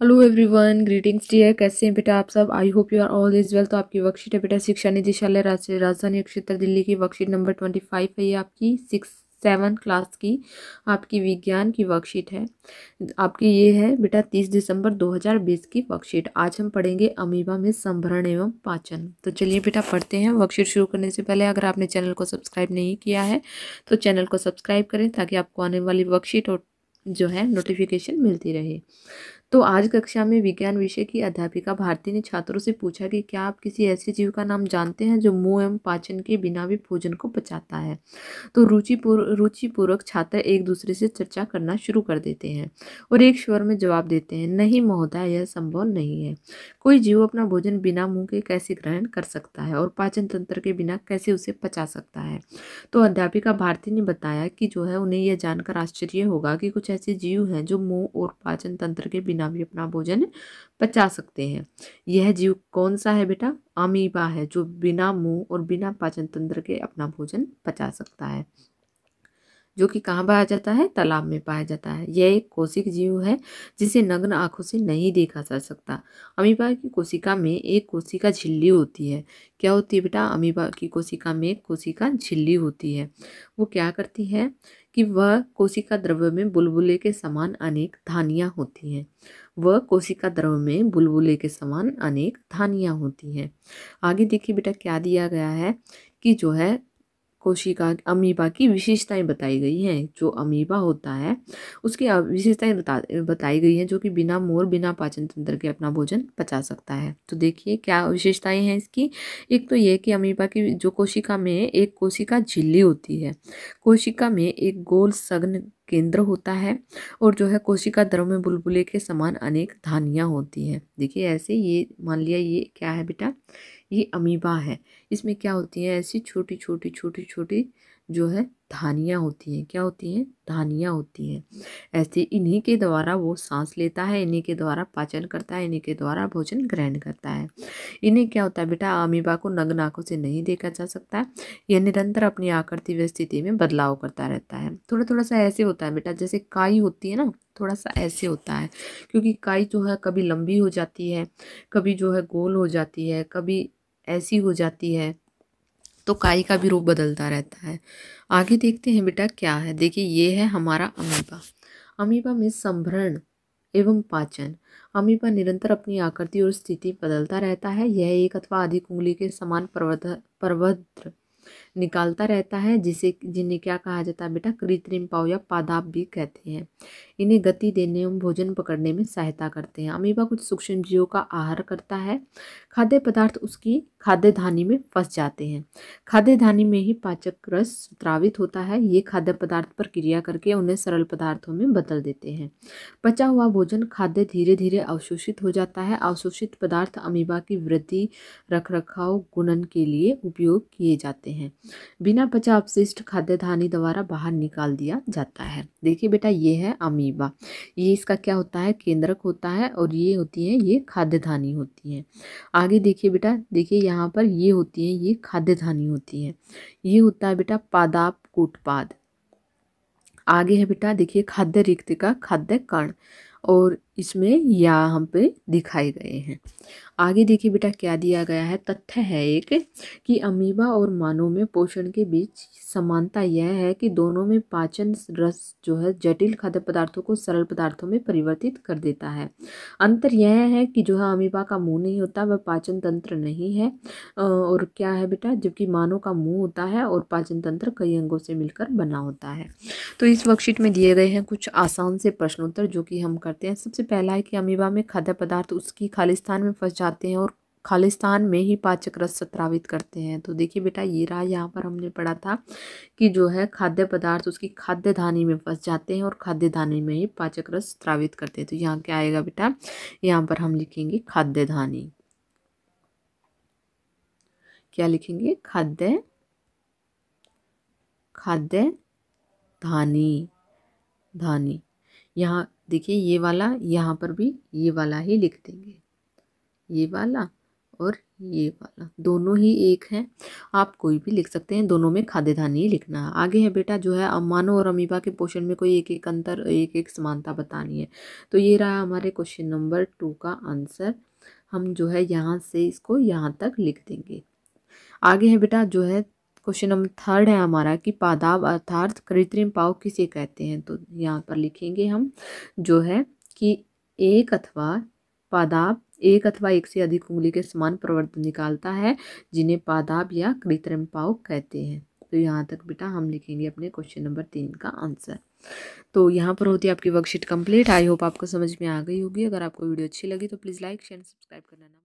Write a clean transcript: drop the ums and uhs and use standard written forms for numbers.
Hello everyone, greetings dear. कैसे हैं बेटा आप सब? I hope you are all is well. तो आपकी वर्कशीट है बेटा शिक्षा निदेशालय राजधानी क्षेत्र दिल्ली की वर्कशीट नंबर 25 है। ये आपकी 6-7 क्लास की आपकी विज्ञान की वर्कशीट है। आपकी ये है बेटा 30 दिसंबर 2020 की वर्कशीट। आज हम पढ़ेंगे अमीबा में संभरण एवं पाचन। तो चलिए बेटा पढ़ते हैं। वर्कशीट शुरू करने से पहले अगर आपने चैनल को सब्सक्राइब नहीं किया है तो चैनल को सब्सक्राइब करें ताकि आपको आने वाली वर्कशीट और जो है नोटिफिकेशन मिलती रहे। तो आज कक्षा में विज्ञान विषय की अध्यापिका भारती ने छात्रों से पूछा कि क्या आप किसी ऐसे जीव का नाम जानते हैं जो मुंह एवं पाचन के बिना भी भोजन को पचाता है। तो रुचिपूर्वक छात्र एक दूसरे से चर्चा करना शुरू कर देते हैं और एक स्वर में जवाब देते हैं, नहीं महोदय, यह संभव नहीं है। कोई जीव अपना भोजन बिना मुंह के कैसे ग्रहण कर सकता है और पाचन तंत्र के बिना कैसे उसे पचा सकता है। तो अध्यापिका भारती ने बताया कि जो है उन्हें यह जानकर आश्चर्य होगा कि कुछ ऐसे जीव हैं जो मुंह और पाचन तंत्र के बिना भी अपना भोजन पचा सकते हैं। यह जीव कौन सा है बेटा? अमीबा है, जो बिना मुंह और बिना पाचन तंत्र के अपना भोजन पचा सकता है, जो कि कहाँ पाया जाता है? तालाब में पाया जाता है। यह एक कोशिक जीव है जिसे नग्न आंखों से नहीं देखा जा सकता। अमीबा की कोशिका में एक कोशिका झिल्ली होती है। क्या होती है बेटा? अमीबा की कोशिका में एक कोशिका झिल्ली होती है। वो क्या करती है कि वह कोशिका द्रव्य में बुलबुले के समान अनेक धानियां होती हैं। वह कोशिका द्रव्य में बुलबुले के समान अनेक धानियां होती हैं। आगे देखिए बेटा क्या दिया गया है कि जो है कोशिका अमीबा की विशेषताएं बताई गई हैं। जो अमीबा होता है उसकी विशेषताएं बताई गई हैं, जो कि बिना मोर बिना पाचन तंत्र के अपना भोजन पचा सकता है। तो देखिए क्या विशेषताएं हैं इसकी। एक तो ये कि अमीबा की जो कोशिका में एक कोशिका झिल्ली होती है, कोशिका में एक गोल सघन केंद्र होता है और जो है कोशिका द्रव में बुलबुले के समान अनेक धानियां होती हैं। देखिए ऐसे ये मान लिया ये क्या है बेटा? ये अमीबा है। इसमें क्या होती है? ऐसी छोटी छोटी छोटी छोटी जो है धानियां होती हैं। क्या होती हैं? धानियां होती हैं। ऐसे इन्हीं के द्वारा वो सांस लेता है, इन्हीं के द्वारा पाचन करता है, इन्हीं के द्वारा भोजन ग्रहण करता है। इन्हें क्या होता है बेटा? अमीबा को नग्न आंखों से नहीं देखा जा सकता है। यह निरंतर अपनी आकृति व स्थिति में बदलाव करता रहता है। थोड़ा थोड़ा सा ऐसे होता है बेटा, जैसे काई होती है ना, थोड़ा सा ऐसे होता है। क्योंकि काई जो है कभी लंबी हो जाती है, कभी जो है गोल हो जाती है, कभी ऐसी हो जाती है। तो काई का भी रूप बदलता रहता है। आगे देखते हैं बेटा क्या है। देखिए ये है हमारा अमीबा। अमीबा में संभरण एवं पाचन। अमीबा निरंतर अपनी आकृति और स्थिति बदलता रहता है। यह एक अथवा अधिक उंगली के समान प्रवृत्त निकालता रहता है, जिसे जिन्हें क्या कहा जाता है बेटा? कृत्रिम पाव या पादाप भी कहते हैं। इन्हें गति देने एवं भोजन पकड़ने में सहायता करते हैं। अमीबा कुछ सूक्ष्म जीवों का आहार करता है। खाद्य पदार्थ उसकी खाद्य धानी में फंस जाते हैं। खाद्य धानी में ही पाचक रस स्रावित होता है। ये खाद्य पदार्थ पर क्रिया करके उन्हें सरल पदार्थों में बदल देते हैं। पचा हुआ भोजन खाद्य धीरे धीरे अवशोषित हो जाता है। अवशोषित पदार्थ अमीबा की वृद्धि, रखरखाव, गुणन के लिए उपयोग किए जाते हैं। बिना पचा अपशिष्ट खाद्य धानी द्वारा बाहर निकाल दिया जाता है। देखिए बेटा ये है अमीबा। ये इसका क्या होता है? केंद्रक होता है और ये होती है ये खाद्य धानी होती है। आगे देखिए बेटा, देखिए यहाँ पर ये होती है ये खाद्य धानी होती है। ये होता है बेटा पादाप कूटपाद। आगे है बेटा देखिए खाद्य रिक्तिका, खाद्य कण, और इसमें यहाँ पे दिखाए गए हैं। आगे देखिए बेटा क्या दिया गया है। तथ्य है एक कि अमीबा और मानव में पोषण के बीच समानता यह है कि दोनों में पाचन रस जो है जटिल खाद्य पदार्थों को सरल पदार्थों में परिवर्तित कर देता है। अंतर यह है कि जो है अमीबा का मुंह नहीं होता, वह पाचन तंत्र नहीं है। और क्या है बेटा? जबकि मानव का मुंह होता है और पाचन तंत्र कई अंगों से मिलकर बना होता है। तो इस वर्कशीट में दिए गए हैं कुछ आसान से प्रश्नोत्तर जो कि हम करते हैं। सबसे पहला है कि अमीबा में खाद्य पदार्थ उसकी खालिस्तान में फंस जाते हैं और खालिस्तान में ही पाचक रस स्रावित करते हैं। तो देखिए बेटा ये रहा, यहाँ पर हमने पढ़ा था कि जो है खाद्य पदार्थ उसकी खाद्य धानी में फंस जाते हैं और खाद्य धानी में ही पाचक रस स्रावित करते हैं। तो यहाँ क्या आएगा बेटा? यहाँ पर हम लिखेंगे खाद्य धानी। क्या लिखेंगे? खाद्य खाद्य धानी, धानी। यहाँ देखिए ये वाला, यहाँ पर भी ये वाला ही लिख देंगे, ये वाला और ये वाला दोनों ही एक हैं। आप कोई भी लिख सकते हैं, दोनों में खाद्य धान्य ही लिखना है। आगे है बेटा जो है मानव और अमीबा के पोषण में कोई एक एक अंतर, एक एक समानता बतानी है। तो ये रहा हमारे क्वेश्चन नंबर 2 का आंसर। हम जो है यहाँ से इसको यहाँ तक लिख देंगे। आगे है बेटा जो है क्वेश्चन नंबर 3 है हमारा कि पादाब अर्थात कृत्रिम पाव किसे कहते हैं। तो यहाँ पर लिखेंगे हम जो है कि एक अथवा पादाब एक अथवा एक से अधिक उंगली के समान प्रवर्तन निकालता है, जिन्हें पादाब या कृत्रिम पाव कहते हैं। तो यहाँ तक बेटा हम लिखेंगे अपने क्वेश्चन नंबर 3 का आंसर। तो यहाँ पर होती है आपकी वर्कशीट कंप्लीट। आई होप आपको समझ में आ गई होगी। अगर आपको वीडियो अच्छी लगी तो प्लीज़ लाइक शेयर सब्सक्राइब करना ना